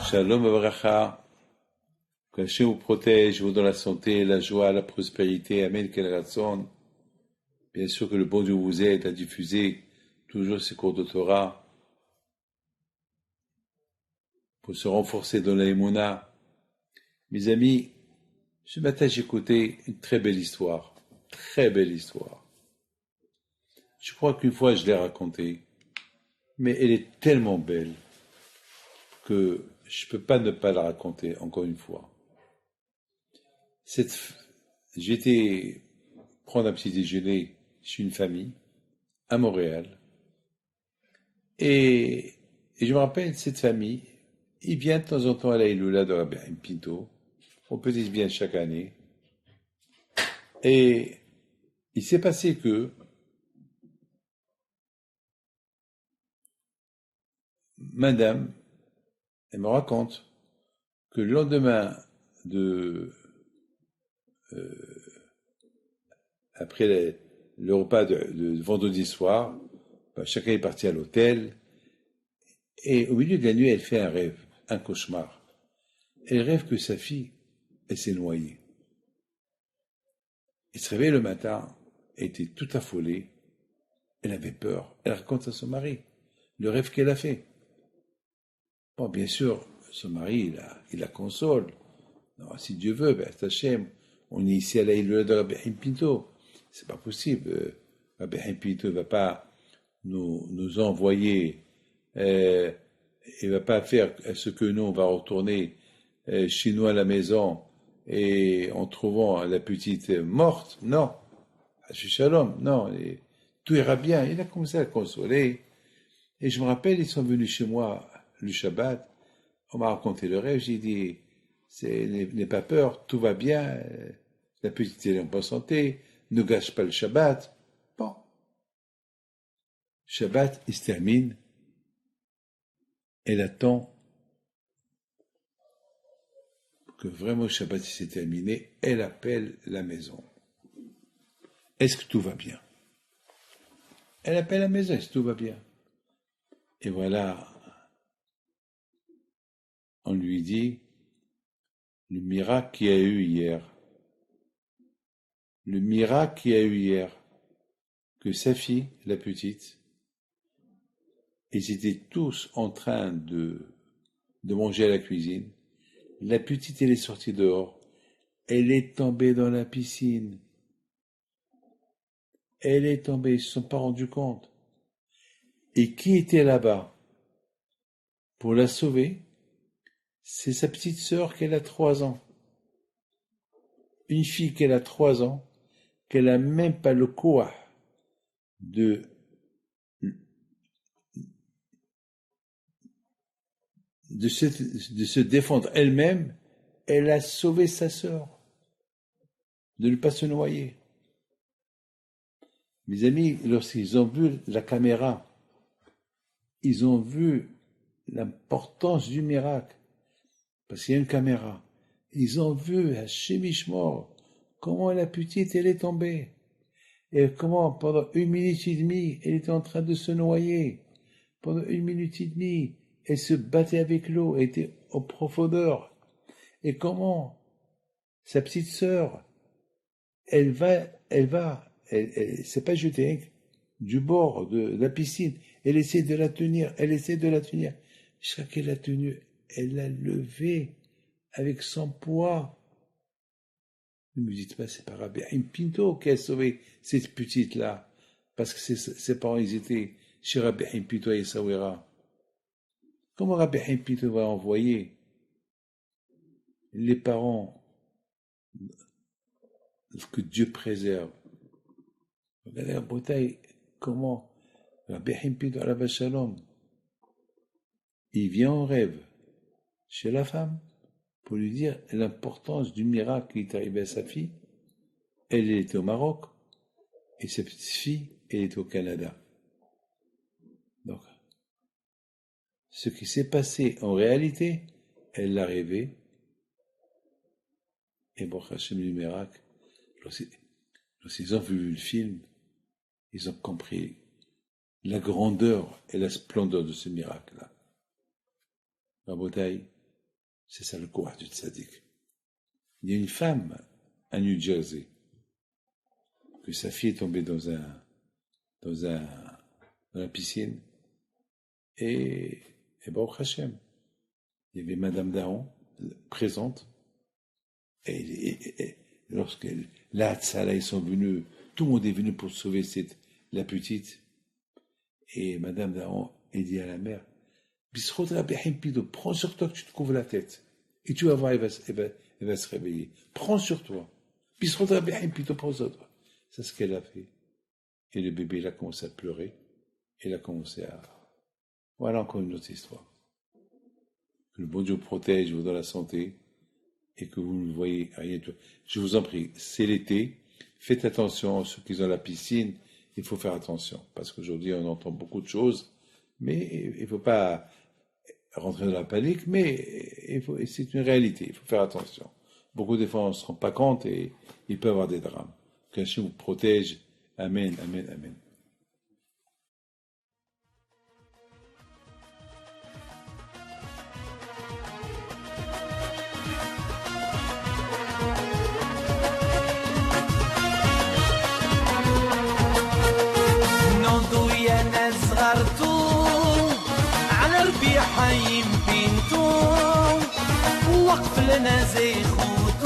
Shalom Avracha, que Hachem vous protège, vous donne la santé, la joie, la prospérité, Amen, quel ratson. Bien sûr que le bon Dieu vous aide à diffuser toujours ces cours de Torah pour se renforcer dans la Emouna. Mes amis, ce matin j'ai écouté une très belle histoire, très belle histoire. Je crois qu'une fois je l'ai racontée, mais elle est tellement belle que je ne peux pas ne pas la raconter encore une fois. J'étais prendre un petit déjeuner chez une famille à Montréal et je me rappelle cette famille, il vient de temps en temps à la Iloula de Rabbi Haim Pinto, on peut dire bien chaque année, et il s'est passé que madame, elle me raconte que le lendemain après le repas de vendredi soir, chacun est parti à l'hôtel, et au milieu de la nuit, elle fait un rêve, un cauchemar. Elle rêve que sa fille, elle s'est noyée. Elle se réveille le matin, elle était toute affolée, elle avait peur, elle raconte à son mari le rêve qu'elle a fait. Bon, bien sûr, son mari, il la console. Non, si Dieu veut, ben, Hachem, on est ici à la île de Rabbi Haim Pinto. C'est pas possible. Rabbi Haim Pinto ne va pas nous envoyer, il va pas faire ce que nous, on va retourner chez nous à la maison et en trouvant la petite morte. Non. Shalom, non. Tout ira bien. Il a commencé à la consoler. Et je me rappelle, ils sont venus chez moi le Shabbat. On m'a raconté le rêve. J'ai dit, n'aie pas peur, tout va bien. La petite est en bonne santé. Ne gâche pas le Shabbat. Bon. Shabbat, il se termine. Elle attend que vraiment le Shabbat s'est terminé. Elle appelle la maison. Est-ce que tout va bien? Elle appelle la maison. Est-ce que tout va bien? Et voilà, on lui dit le miracle qu'il y a eu hier. Le miracle qu'il y a eu hier, que sa fille, la petite, ils étaient tous en train de manger à la cuisine. La petite, elle est sortie dehors. Elle est tombée dans la piscine. Elle est tombée, ils ne se sont pas rendus compte. Et qui était là-bas pour la sauver? C'est sa petite sœur qu'elle a 3 ans. Une fille qu'elle a 3 ans, qu'elle n'a même pas le courage de se défendre elle-même. Elle a sauvé sa sœur de ne pas se noyer. Mes amis, lorsqu'ils ont vu la caméra, ils ont vu l'importance du miracle, parce qu'il y a une caméra. Ils ont vu Hachem Yishmor, comment la petite, elle est tombée, et comment pendant 1 minute et demie, elle était en train de se noyer. Pendant 1 minute et demie, elle se battait avec l'eau, elle était en profondeur. Et comment sa petite sœur, elle s'est pas jetée du bord de la piscine. Elle essaie de la tenir. Jusqu'à qu'elle l'a tenue, elle l'a levée avec son poids. Ne me dites pas, c'est pas Rabbi Haim Pinto qui a sauvé cette petite-là. Parce que ses parents, ils étaient chez Rabbi Haim Pinto à Essaouira. Comment Rabbi Haim Pinto va envoyer les parents que Dieu préserve? Regardez la Bretagne, comment Rabbi Haim Pinto Alav Shalom, il vient en rêve chez la femme pour lui dire l'importance du miracle qui est arrivé à sa fille. Elle était au Maroc et sa petite fille, elle était au Canada. Donc, ce qui s'est passé en réalité, elle l'a rêvé. Et bon, Hachem du miracle, lorsqu'ils ont vu le film, ils ont compris la grandeur et la splendeur de ce miracle-là. Rabotaï, C'est ça le courage du tzaddik. Il y a une femme à New Jersey, que sa fille est tombée dans la piscine, et Baruch Hashem, il y avait Madame Daon présente, et lorsque la Hatzala, ils sont venus, tout le monde est venu pour sauver la petite, et Madame Daon, elle dit à la mère, Bisrot Rabbi Himpido, prends sur toi que tu te couvres la tête, et tu vas voir, elle va se réveiller. Prends sur toi. Bisrot Rabbi Himpido, prends sur toi. C'est ce qu'elle a fait. Et le bébé, il a commencé à pleurer, il a commencé à... Voilà encore une autre histoire. Que le bon Dieu protège, vous donne la santé, et que vous ne voyez rien. Je vous en prie, c'est l'été, faites attention, ceux qui ont la piscine, il faut faire attention, parce qu'aujourd'hui on entend beaucoup de choses, mais il ne faut pas rentrer dans la panique, mais c'est une réalité, il faut faire attention. Beaucoup de fois on ne se rend pas compte et il peut y avoir des drames. Que Dieu vous protège. Amen, amen, amen. حي بينتو وقف لنا زي خوت